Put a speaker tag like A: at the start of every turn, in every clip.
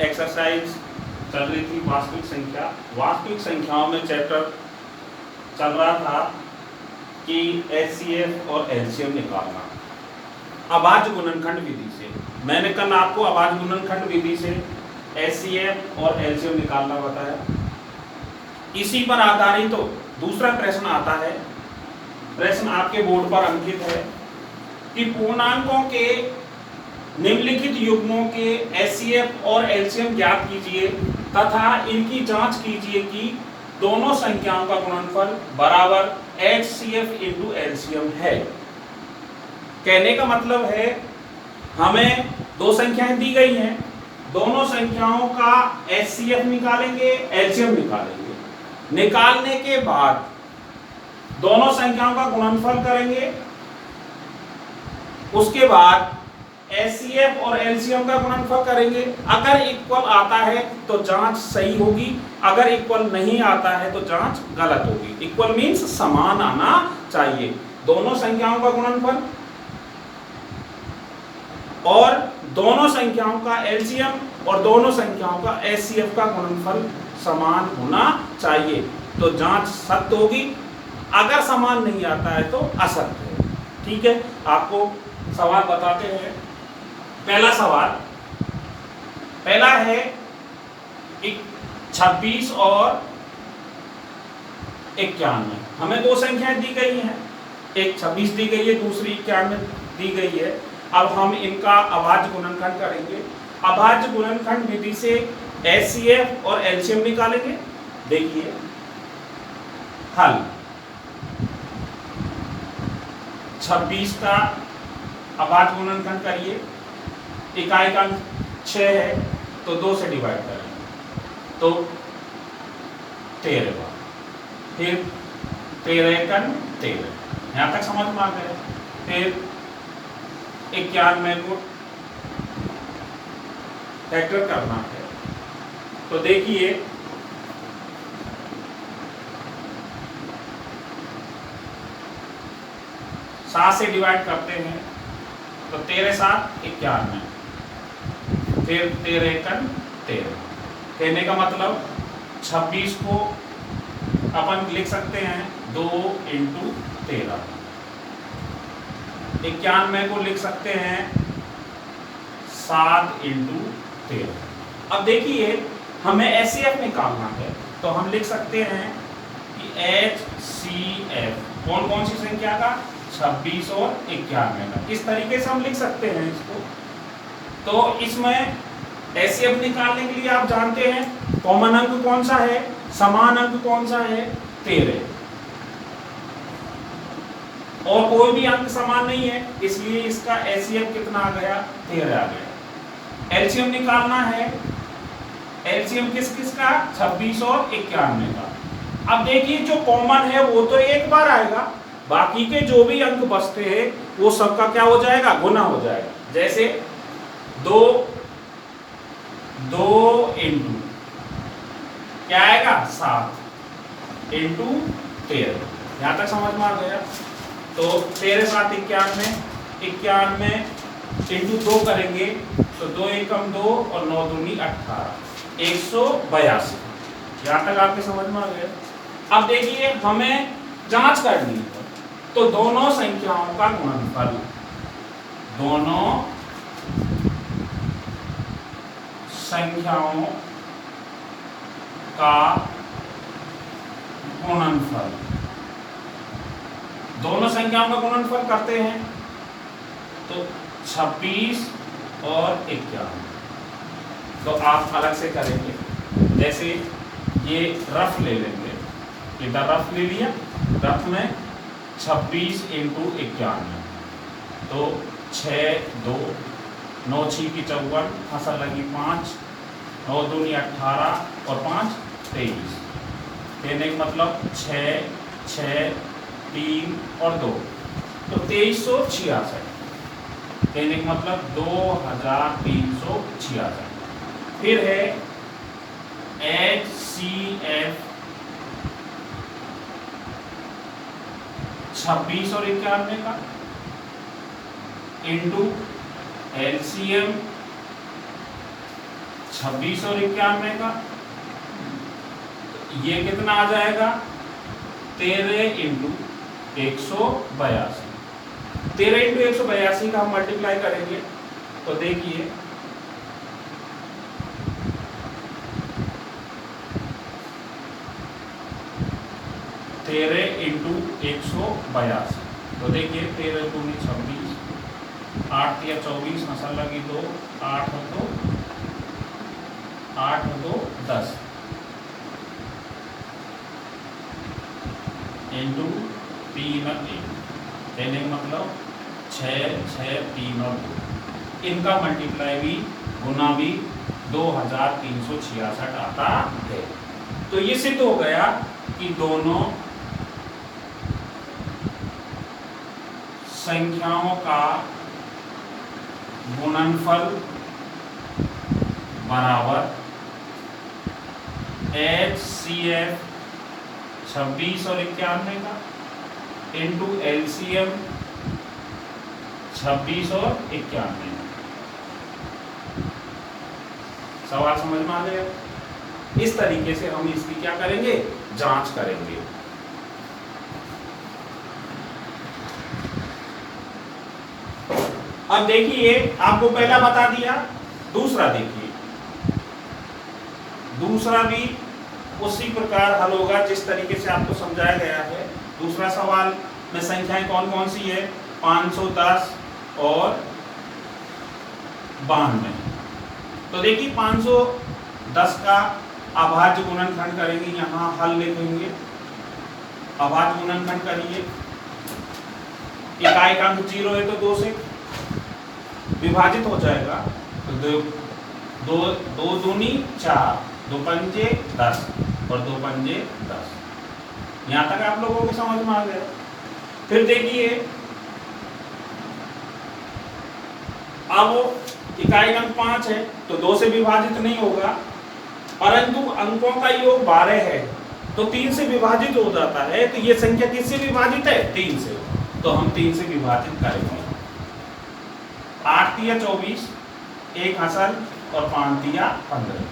A: Exercise चल रही थी वास्तविक संख्या। वास्तविक संख्याओं में चैप्टर चल रहा था कि एचसीएफ और एलसीएम निकालना अभाज्य गुणनखंड विधि से। मैंने कल आपको अभाज्य गुणनखंड विधि से एचसीएफ और एलसीएम निकालना बताया। इसी पर आधारित तो दूसरा प्रश्न आता है। प्रश्न आपके बोर्ड पर अंकित है कि पूर्णांकों के निम्नलिखित युग्मों के एचसीएफ और एलसीएम ज्ञात कीजिए तथा इनकी जांच कीजिए कि दोनों संख्याओं का गुणनफल बराबर एचसीएफ इंटू एलसीएम है। कहने का मतलब है हमें दो संख्याएं दी गई हैं, दोनों संख्याओं का एचसीएफ निकालेंगे, एलसीएम निकालेंगे। निकालने के बाद दोनों संख्याओं का गुणनफल करेंगे, उसके बाद एचसीएफ और एलसीएम का गुणनफल करेंगे। अगर इक्वल आता है तो जांच सही होगी, अगर इक्वल नहीं आता है तो जांच गलत होगी। इक्वल मींस समान आना चाहिए। दोनों संख्याओं का गुणनफल और दोनों संख्याओं का एलसीएम और दोनों संख्याओं का एचसीएफ का गुणनफल समान होना चाहिए तो जांच सत्य होगी। अगर समान नहीं आता है तो असत्य है। ठीक है, आपको सवाल बताते हैं। पहला सवाल पहला है 26 और 91। हमें दो संख्याएं दी गई हैं, एक 26 दी गई है, दूसरी 91 दी गई है। अब हम इनका अभाज्य गुणनखंड करेंगे। अभाज्य गुणनखंड विधि से एचसीएफ और एलसीएम निकालेंगे। देखिए हल 26 का अभाज्य गुणनखंड करिए। इकाई का 6 है तो 2 से डिवाइड करें तो 13, फिर 13 का 13। यहाँ तक समझ में आ गया। फिर 91 को फैक्टर करना है तो देखिए सात से डिवाइड करते हैं तो 13 7 91, फिर 13 का 13। कहने का मतलब 26 को अपन लिख सकते हैं 2 इंटू 13, 91 को लिख सकते हैं 7 इंटू 13। अब देखिए हमें एचसीएफ निकालना है तो हम लिख सकते हैं कि एचसीएफ कौन कौन सी संख्या का, 26 और 91 का। इस तरीके से हम लिख सकते हैं इसको। तो इसमें एचसीएफ निकालने के लिए आप जानते हैं कॉमन अंक कौन सा है, समान अंक कौन सा है, 13, और कोई भी अंक समान नहीं है इसलिए इसका एचसीएफ कितना आ गया, 13 आ गया। एलसीएम निकालना है, एलसीएम किस किस का, 26 और 91 का। अब देखिए जो कॉमन है वो तो एक बार आएगा, बाकी के जो भी अंक बचते हैं वो सबका क्या हो जाएगा, गुना हो जाएगा। जैसे 2 इंटू क्या आएगा, 7 इंटू 13। यहां तक समझ में आ गया। तो 13 7 91, 91 इंटू 2 करेंगे तो 2 एकम 2 और 9 दूनी 18, 182। यहां तक आपके समझ में आ गया। अब देखिए हमें जांच करनी है तो दोनों संख्याओं का गुणनफल, दोनों संख्याओं का गुणनफल, दोनों संख्याओं का गुणनफल करते हैं तो 26 और 91। तो आप अलग से करेंगे। जैसे ये रफ ले लेंगे, इधर रफ ले लिया, रफ में 26 इंटू 91 तो 6 2, 9 6 की 54, फसल लगी 5, 9 दूनी 18 और 5 23। कहने का मतलब 6 6 3 और 2 तो 2366। कहने का मतलब 2366। फिर है HCF 26 और 91 का इंटू LCM 26 और 91 का, ये कितना आ जाएगा 13 इंटू 182। 13 इंटू 182 का हम मल्टीप्लाई करेंगे तो देखिए 13 इंटू 182 तो देखिए 13 दूनी 26, 8 या 24 मसा लगी 2, 8 दो 10 इंटू 3 और 1 कहने का मतलब 6, 6, 3 और 2, इनका मल्टीप्लाई भी गुना भी 2366 आता है। तो ये सिद्ध हो गया कि दोनों संख्याओं का गुणनफल बराबर HCF 26 और 91 का इंटू LCM 26 और 91। सवाल समझ में आ गया? इस तरीके से हम इसकी क्या करेंगे, जांच करेंगे। अब देखिए आपको पहला बता दिया, दूसरा देखिए, दूसरा भी उसी प्रकार हल होगा जिस तरीके से आपको समझाया गया है। दूसरा सवाल में संख्याएं कौन कौन सी है, 510 और 92। तो देखिए 510 का अभाज्य गुणनखंड करेंगे, यहाँ हल लिखेंगे, अभाज्य गुणनखंड करिए, इकाई का अंक 0 है तो 2 से विभाजित हो जाएगा, तो 2 दूनी 4, 2 पंजे 10 और 2 पंजे 10। यहाँ तक आप लोगों को समझ में आ गया। फिर देखिए अब इकाई अंक 5 है तो 2 से विभाजित नहीं होगा, परंतु अंकों का योग 12 है तो 3 से विभाजित हो जाता है। तो ये संख्या किससे विभाजित है, 3 से, तो हम 3 से विभाजित करेंगे। 8 तिया 24, 1 हसल और 5 तिया 15।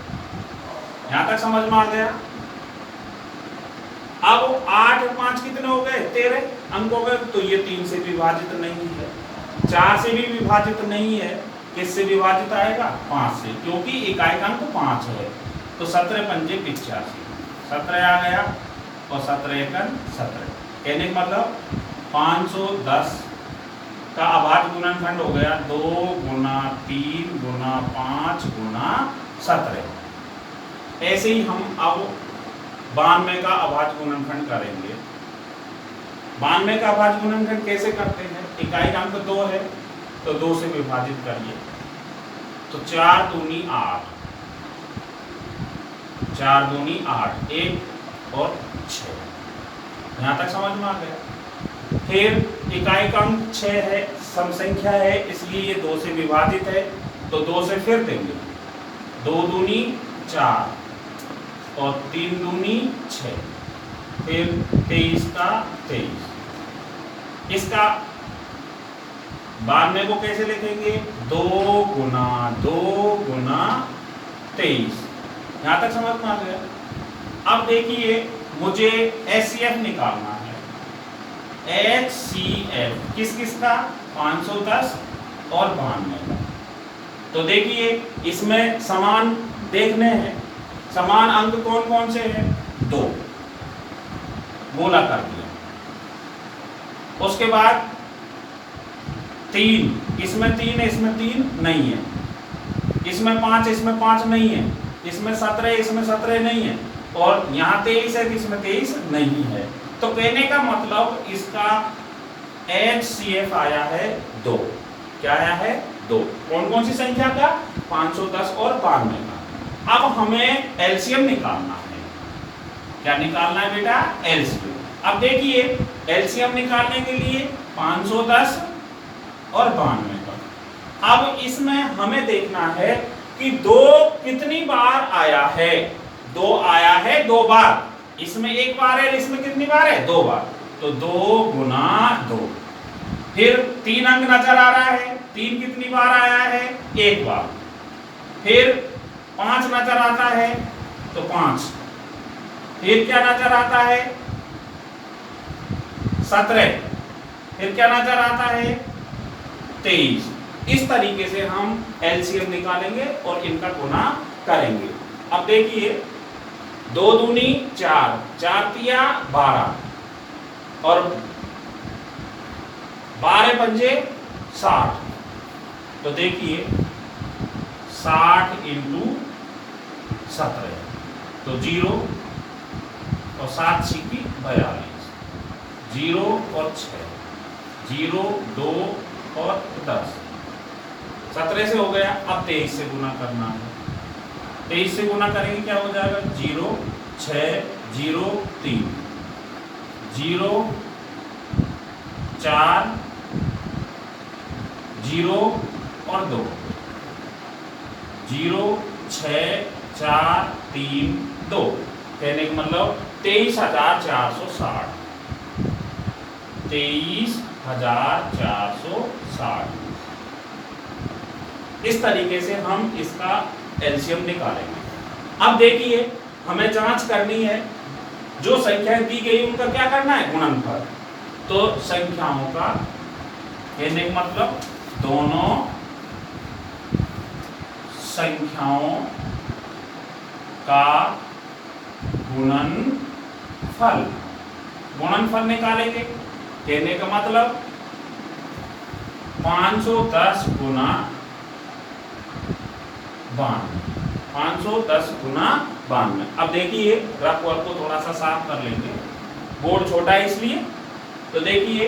A: यहां तक समझ में आ गया। अब 8 और 5 कितने हो गए, 13 अंक हो गए, तो ये 3 से विभाजित नहीं है, 4 से भी विभाजित नहीं है, किससे विभाजित आएगा, 5 से, क्योंकि इकाई का अंक 5 है। तो 17 पंजे 85, 17 आ गया और 17 एकन 17। कहने का मतलब 510 का अभाज्य गुणनखंड हो गया 2 गुना 3 गुना 5 गुना 17। ऐसे ही हम अब 92 का अभाज्य गुणनखंड करेंगे। 92 का अभाज्य गुणनखंड कैसे करते हैं, इकाई का अंक 2 है तो 2 से विभाजित करिए, तो 4 दूनी 8, 4 दूनी 8, 1 और 6। यहां तक समझ में आ गया। फिर इकाई का अंक 6 है, सम संख्या है, इसलिए ये 2 से विभाजित है, तो 2 से फिर देंगे, 2 दूनी 4 और 3 दूनी 6, फिर 23 का 23। इसका 92 को कैसे लिखेंगे, 2 गुना 23। यहां तक समझ में आ गया। अब देखिए मुझे HCF निकालना है, HCF किस किस का, 510 और 92 का। तो देखिए इसमें समान देखने हैं, समान अंक कौन कौन से हैं, 2 गोला कर दिया। उसके बाद 3, इसमें 3 है, इसमें 3 नहीं है, इसमें 5, इसमें 5 नहीं है, इसमें 17, इसमें 17 नहीं है, और यहाँ 23 है, इसमें 23 नहीं है। तो कहने का मतलब इसका HCF आया है 2। क्या आया है, 2। कौन कौन सी संख्या का, 510 और 92 का। अब हमें LCM निकालना है। क्या निकालना है बेटा, LCM। अब देखिए LCM निकालने के लिए 510 और 92 का। अब इसमें हमें देखना है कि 2 कितनी बार आया है, 2 आया है 2 बार, इसमें 1 बार है, इसमें कितनी बार है, 2 बार, तो 2 गुना 2। फिर 3 अंक नजर आ रहा है, 3 कितनी बार आया है, 1 बार। फिर 5 नजर आता है तो 5, फिर क्या नजर आता है 17, फिर क्या नजर आता है 23। इस तरीके से हम एलसीएम निकालेंगे और इनका गुना करेंगे। अब देखिए 2 दूनी 4, 4 तिया 12 और 12 पंजे 60। तो देखिए 60 इंटू 17 तो 0 और 7 छिकी 42, 0 और 6, 0 2 और 10, 17 से हो गया। अब 23 से गुना करना है। 23 से गुना करेंगे क्या हो जाएगा 0 6 0 3, 0 4 0 और 2, 0 6 4 3 2, कहने का मतलब 23,460, 23,460। इस तरीके से हम इसका एलसीएम निकालेंगे। अब देखिए हमें जांच करनी है, जो संख्याएं दी गई उनका क्या करना है गुणनफल। तो संख्याओं का कहने का मतलब दोनों संख्याओं का गुणनफल, गुणनफल निकालेंगे। कहने का मतलब 510 गुना 92, 510 गुना 92। अब देखिए रफ वर्क को थोड़ा सा साफ कर लेंगे, बोर्ड छोटा है इसलिए। तो देखिए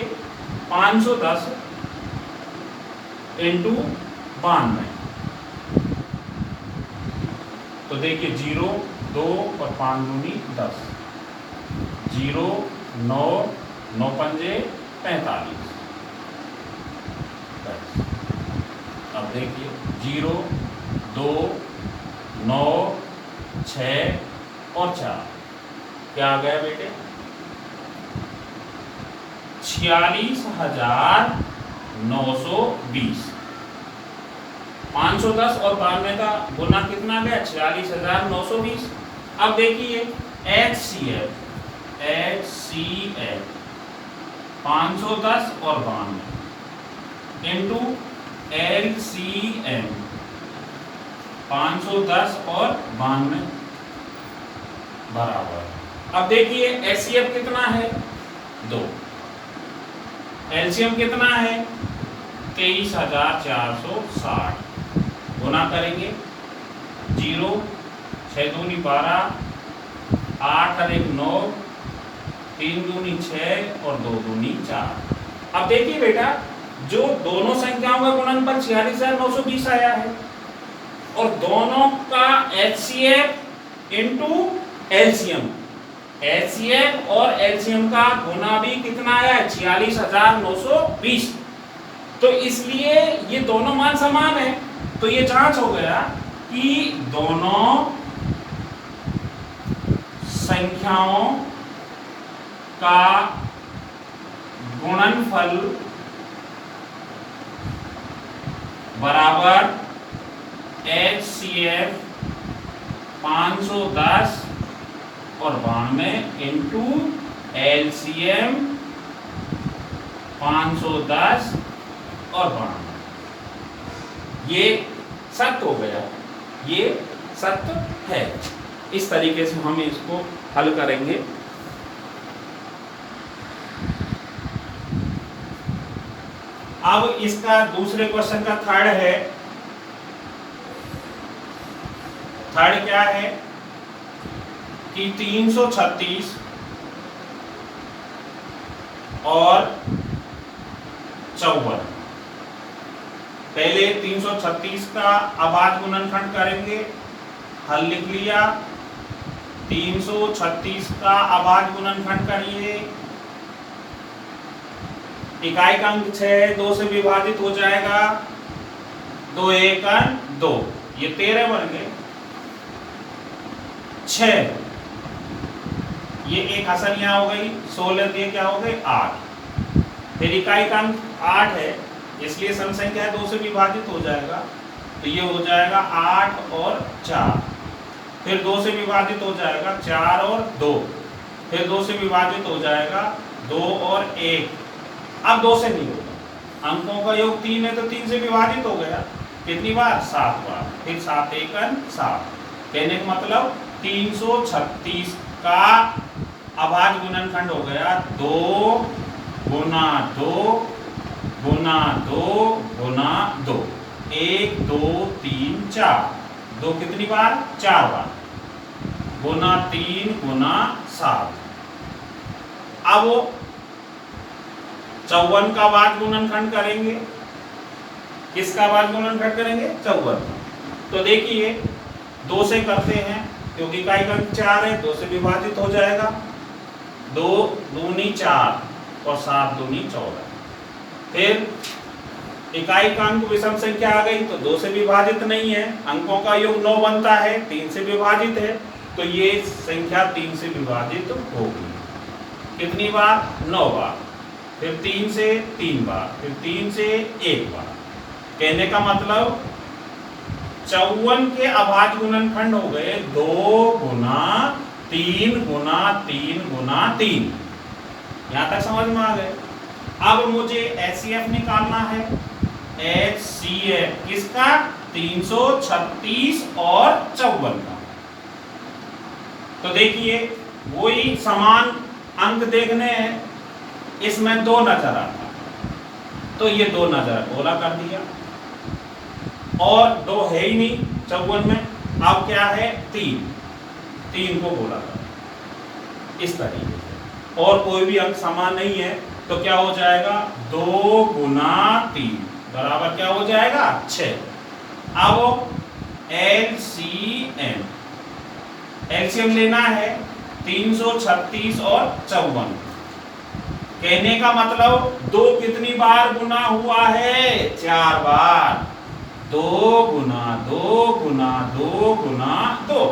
A: 510 इंटू 92, तो देखिए 0 2 और 5 दूनी 10, 0 9 9 पंजे 45। अब देखिए 0 2 9 6 और 4 क्या आ गया बेटे 46,920। 510 और 92 का गुना कितना गया 46,920। अब देखिए HCF 510 और 92 इंटू LCM 510 और 92 बराबर। अब देखिए HCF कितना है 2, LCM कितना है 23,460, गुना करेंगे 0 6 दूनी 12, 8 और 1 9, 3 दूनी 6 और 2 दूनी 4। अब देखिए बेटा जो दोनों संख्याओं का गुणनफल 46,920 आया है और दोनों का HCF इंटू LCM, HCF और LCM का गुना भी कितना आया है 46,920। तो इसलिए ये दोनों मान समान है। तो ये जांच हो गया कि दोनों संख्याओं का गुणनफल बराबर HCF 510 और 92 इंटू LCM 510 और 92। ये सत्य हो गया, ये सत्य है। इस तरीके से हम इसको हल करेंगे। अब इसका दूसरे क्वेश्चन का थर्ड है। थर्ड क्या है कि 336 और 54। पहले 336 का अभाज्य गुणनखंड करेंगे, हल लिख लिया। 336 का अभाज्य गुणनखंड करिए, इकाई का अंक 6 2 से विभाजित हो जाएगा, 2 1 2, ये 13 बन गए। 6 ये एक हसन यहाँ हो गई, 16 ये क्या हो गए 8। फिर इकाई का अंक 8 है इसलिए सम संख्या 2 से विभाजित हो जाएगा, तो ये हो जाएगा 8 और 4। फिर 2 से विभाजित हो जाएगा 4 और 2। फिर 2 से विभाजित हो जाएगा 2 और 1। अब 2 से नहीं होगा, अंकों का योग 3 है तो 3 से विभाजित हो गया। कितनी बार? 7 बार। फिर 7 एकन 7। कहने का मतलब 336 का अभाज्य गुणनखंड हो गया 2 गुना 2 गुना 2 गुना 2। 1 2 3 4। 2 कितनी बार? 4 बार। गुना 3 गुना 7। अब 54 का अभाज्य गुणनखंड करेंगे। किसका अभाज्य गुणनखंड करेंगे? 54। तो देखिए 2 से करते हैं क्योंकि इकाई का अंक 4 है, 2 से विभाजित हो जाएगा। 2 दूनी 4 और 7 दूनी 14। फिर इकाई का अंक विषम संख्या आ गई तो 2 से विभाजित नहीं है, अंकों का योग 9 बनता है, 3 से विभाजित है, तो ये संख्या 3 से विभाजित होगी। कितनी बार? 9 बार। फिर 3 से 3 बार, फिर 3 से 1 बार। कहने का मतलब 54 के अभाज्य गुणनखंड हो गए 2 गुना 3 गुना 3 गुना 3। यहां तक समझ में आ गए। अब मुझे HCF निकालना है। HCF किसका? 336 और 54 का। तो देखिए वही समान अंक देखने हैं, इसमें 2 नजर आता, तो ये 2 नजर गोला कर दिया और 2 है ही नहीं 54 में। अब क्या है? 3 को गोला कर इस तरीके से। और कोई भी अंक समान नहीं है तो क्या हो जाएगा? 2 गुना 3 बराबर क्या हो जाएगा? 6। अब एलसीएम लेना है 336 और 54। कहने का मतलब 2 कितनी बार गुना हुआ है? 4 बार। 2 गुना 2 गुना 2 गुना 2।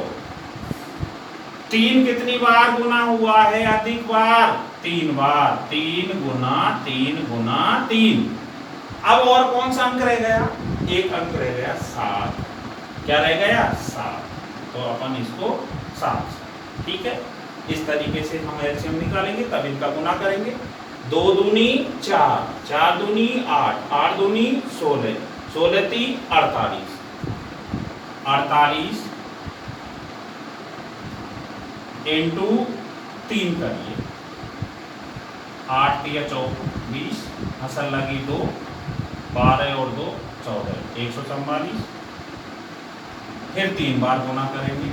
A: 3 कितनी बार गुना हुआ है? अधिक बार, 3 बार। 3 गुना 3 गुना 3। अब और कौन सा अंक रह गया? एक अंक रह गया 7। क्या रह गया? 7। तो अपन इसको 7। ठीक है, इस तरीके से हम एलसीएम निकालेंगे, तब इनका गुना करेंगे। 2 दूनी 4, 4 दूनी 8, 8 दूनी 16, 16 3 48, 48 इंटू 3 करिए। 8 3 24, हसल लगी 2, 12 और 2 14, 144। फिर 3 बार गुना करेंगे।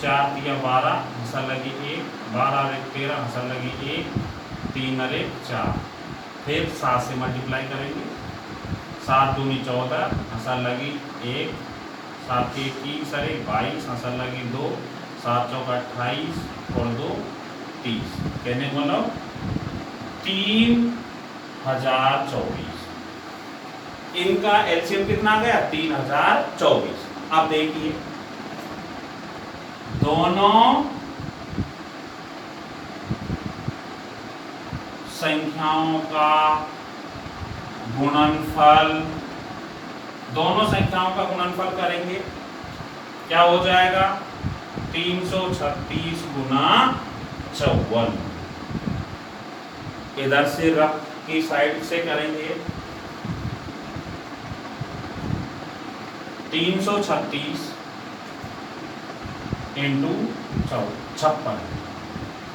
A: 4 3 12, हसल लगी 1, 12 और 1 13, हसल लगी 1, 3 और 1 4। फिर 7 से मल्टीप्लाई करेंगे। 7 दूनी 14, हसल लगी 1, 7 के 21 और 1 22, हसल लगी 2, 7 चौका 28 और 2 30। कहने को मतलब 3024। इनका एलसीएम कितना आ गया? 3024। अब देखिए दोनों संख्याओं का गुणनफल, दोनों संख्याओं का गुणनफल करेंगे। क्या हो जाएगा? 336 गुना 54। इधर से रफ की साइड से करेंगे। 336 इंटू 56,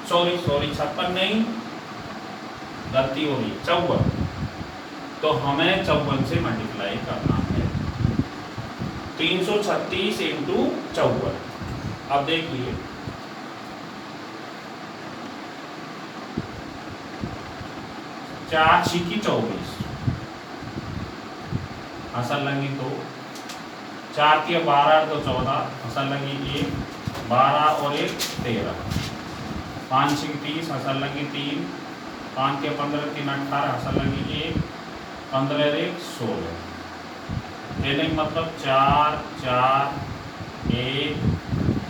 A: सॉरी 56 नहीं, गलती हो रही, 54। तो हमें 54 से मल्टीप्लाई करना है। 336 इंटू 54। अब देखिए 4 6 24, असल लगी 2, 4 के 12 और 2 14, असल लगी 1, 12 और 1 13, 5 6 30, असल लगी 3, 5 के 15 3 18, असल लगी 1, 15 और 1 16। देने का मतलब 4 4 1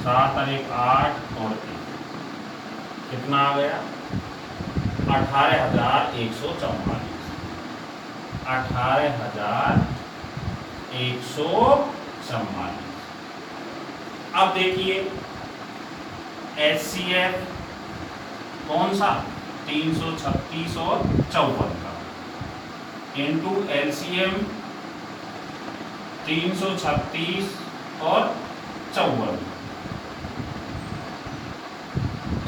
A: 7 और 1 8 और 3 कितना आ गया? 18,144। 18,144। अब देखिए HCF कौन सा 336 और 54 का इंटू LCM 336 और 54।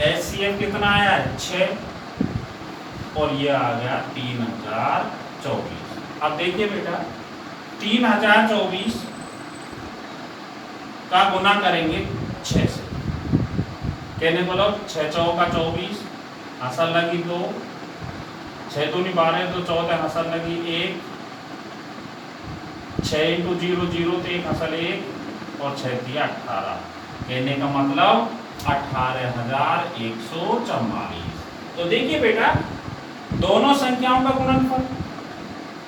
A: HCF कितना आया है 6 और ये आ गया 3024। अब देखिए बेटा 3024 का गुना करेंगे 6 से, कहने को लो 6 चौका 24, हसल लगी 2, 6 दूनी 12 तो 14, हसल लगी 1, 6 इंटू 0 0 तो 1 हसल 1 और 6 दिया 18। कहने का मतलब 18,144। तो देखिए बेटा दोनों संख्याओं का गुणनफल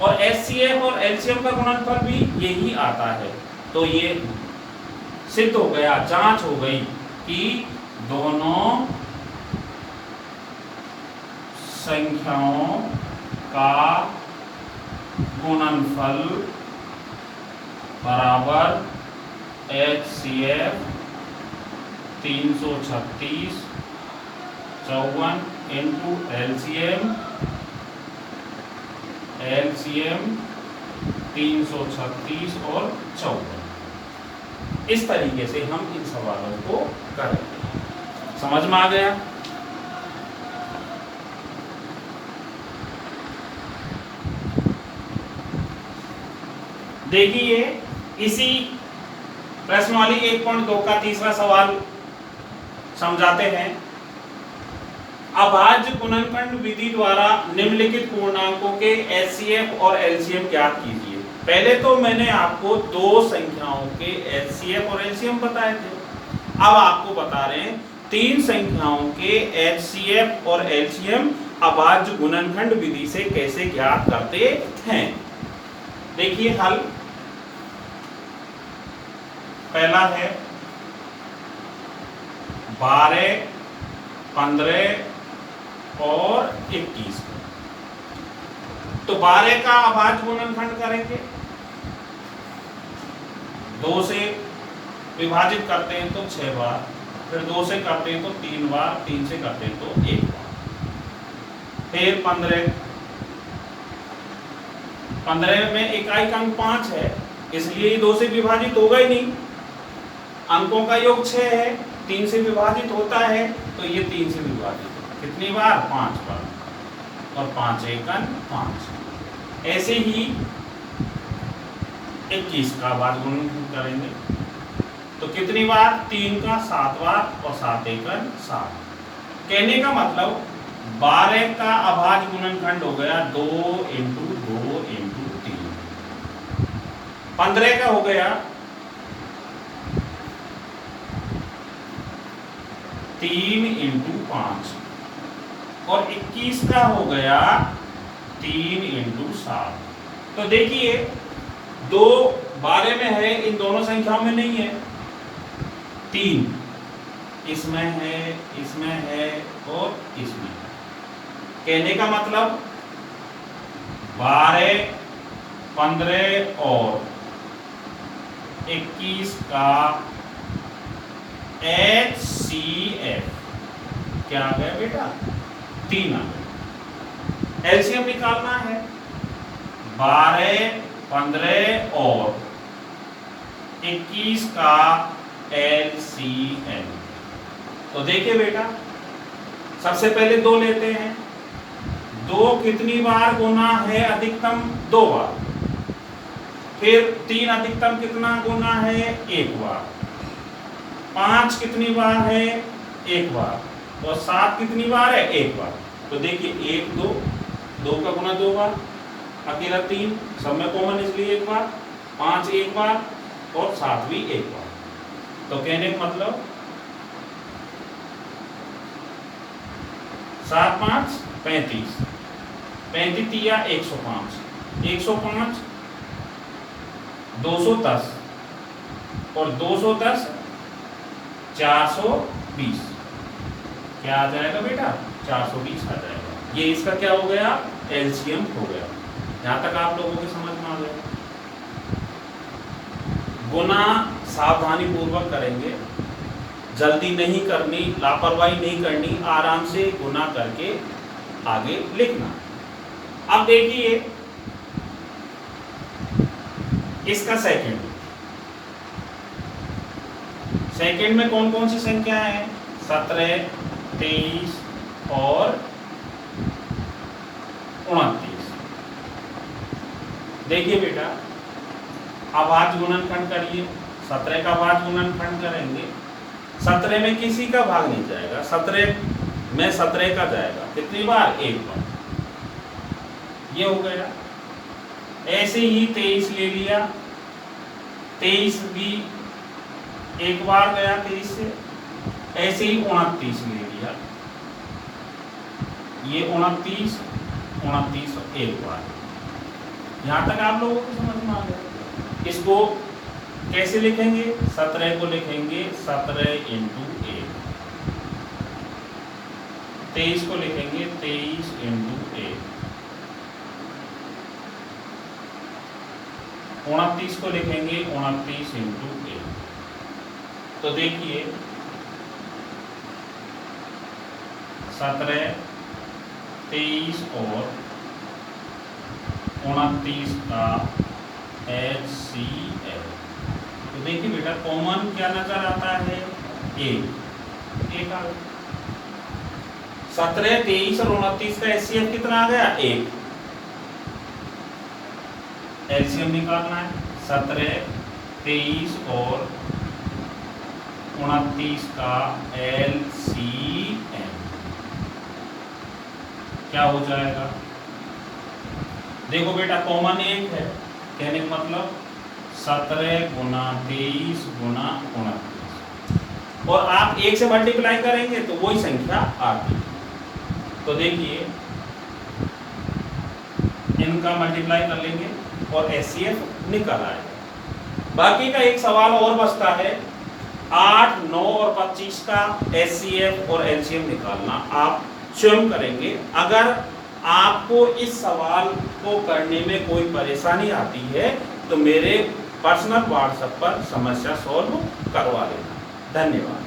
A: और HCF और LCM का गुणनफल भी यही आता है। तो ये सिद्ध हो गया, जांच हो गई कि दोनों संख्याओं का गुणनफल बराबर HCF 336 54 इंटू LCM 336 और 54। इस तरीके से हम इन सवालों को करेंगे। समझ में आ गया? देखिए इसी प्रश्नवाली 1.2 का तीसरा सवाल समझाते हैं। अभाज्य गुणनखंड विधि द्वारा निम्नलिखित पूर्णांकों के HCF और LCM ज्ञात कीजिए। पहले तो मैंने आपको दो संख्याओं के HCF और LCM बताए थे, अब आपको बता रहे हैं तीन संख्याओं के HCF और LCM अभाज्य गुणनखंड विधि से कैसे ज्ञात करते हैं। देखिए हल पहला है 12, 15 और 21। तो 12 का अभाज्य गुणनखंड करेंगे, 2 से विभाजित करते हैं तो 6 बार, फिर 2 से करते हैं तो 3 बार, 3 से करते हैं तो 1 बार। फिर 15 में इकाई का अंक 5 है, इसलिए 2 से विभाजित होगा ही नहीं। अंकों का योग 6 है, 3 से विभाजित होता है तो ये 3 से विभाजित कितनी बार 5 बार, और 5 एकन 5। ऐसे ही 21 का अभाज्य गुणनखंड करेंगे तो कितनी बार 3 का 7 बार और 7 एकन 7। कहने का मतलब 12 का अभाज्य गुणनखंड हो गया 2 इंटू 2 इंटू 3। 15 का हो गया 3 इंटू 5 और 21 का हो गया 3 इंटू 7। तो देखिए 2 12 में है, इन दोनों संख्याओं में नहीं है। 3 इसमें है, इसमें है और इसमें। कहने का मतलब 12, 15 और 21 का HCF क्या आ गया बेटा 3 आ गया। LCM निकालना है 12, 15 और 21 का LCM। तो देखिए बेटा सबसे पहले 2 लेते हैं। 2 कितनी बार गुना है अधिकतम 2 बार। फिर 3 अधिकतम कितना गुना है 1 बार। 5 कितनी बार है 1 बार और 7 कितनी बार है 1 बार। तो देखिए 1 2 2 का गुना 2 बार, अकेला 3 सब में कॉमन इसलिए 1 बार, 5 1 बार और 7 भी 1 बार। तो कहने का मतलब 7 5 35, 35 तिया 105, 105 210 और 210 420। क्या आ जाएगा बेटा 420 आ जाएगा। ये इसका क्या हो गया LCM हो गया। यहाँ तक आप लोगों के समझ में आ गया। गुना सावधानी पूर्वक करेंगे, जल्दी नहीं करनी, लापरवाही नहीं करनी, आराम से गुना करके आगे लिखना। अब देखिए इसका सेकंड में कौन कौन सी संख्या है? 17, 23 और 29। देखिए बेटा, अभाज्य गुणनखंड करिए। 17 का अभाज्य गुणनखंड करेंगे, 17 में किसी का भाग नहीं जाएगा, 17 में 17 का जाएगा। कितनी बार? एक बार। ये हो गया। ऐसे ही 23 ले लिया, 23 भी एक बार गया 23 से। ऐसे ही 29 ले लिया, ये 29 एक बार। यहां तक आप लोगों को समझ में आ गया। इसको कैसे लिखेंगे? 17 को लिखेंगे 17 × 1, 23 को लिखेंगे 23 × 1, 29 को लिखेंगे 29 × 1। तो देखिए 17, 23 और 29 का HCF। तो देखिए बेटा, कॉमन क्या नजर आता है? एक आ गया। 17, 23 और 29 का HCF कितना आ गया? 1। एलसीएम निकालना है। 17, 23 और 29 का LCM क्या हो जाएगा? देखो बेटा, कॉमन 1 है, कहने का मतलब 17 × 23 × 29, और आप 1 से मल्टीप्लाई करेंगे तो वही संख्या आती है। तो देखिए इनका मल्टीप्लाई कर लेंगे और HCF निकल आएगा। बाकी का एक सवाल और बचता है, 8, 9 और 25 का HCF और LCM निकालना आप स्वयं करेंगे। अगर आपको इस सवाल को करने में कोई परेशानी आती है तो मेरे पर्सनल व्हाट्सएप पर समस्या सॉल्व करवा लेना। धन्यवाद।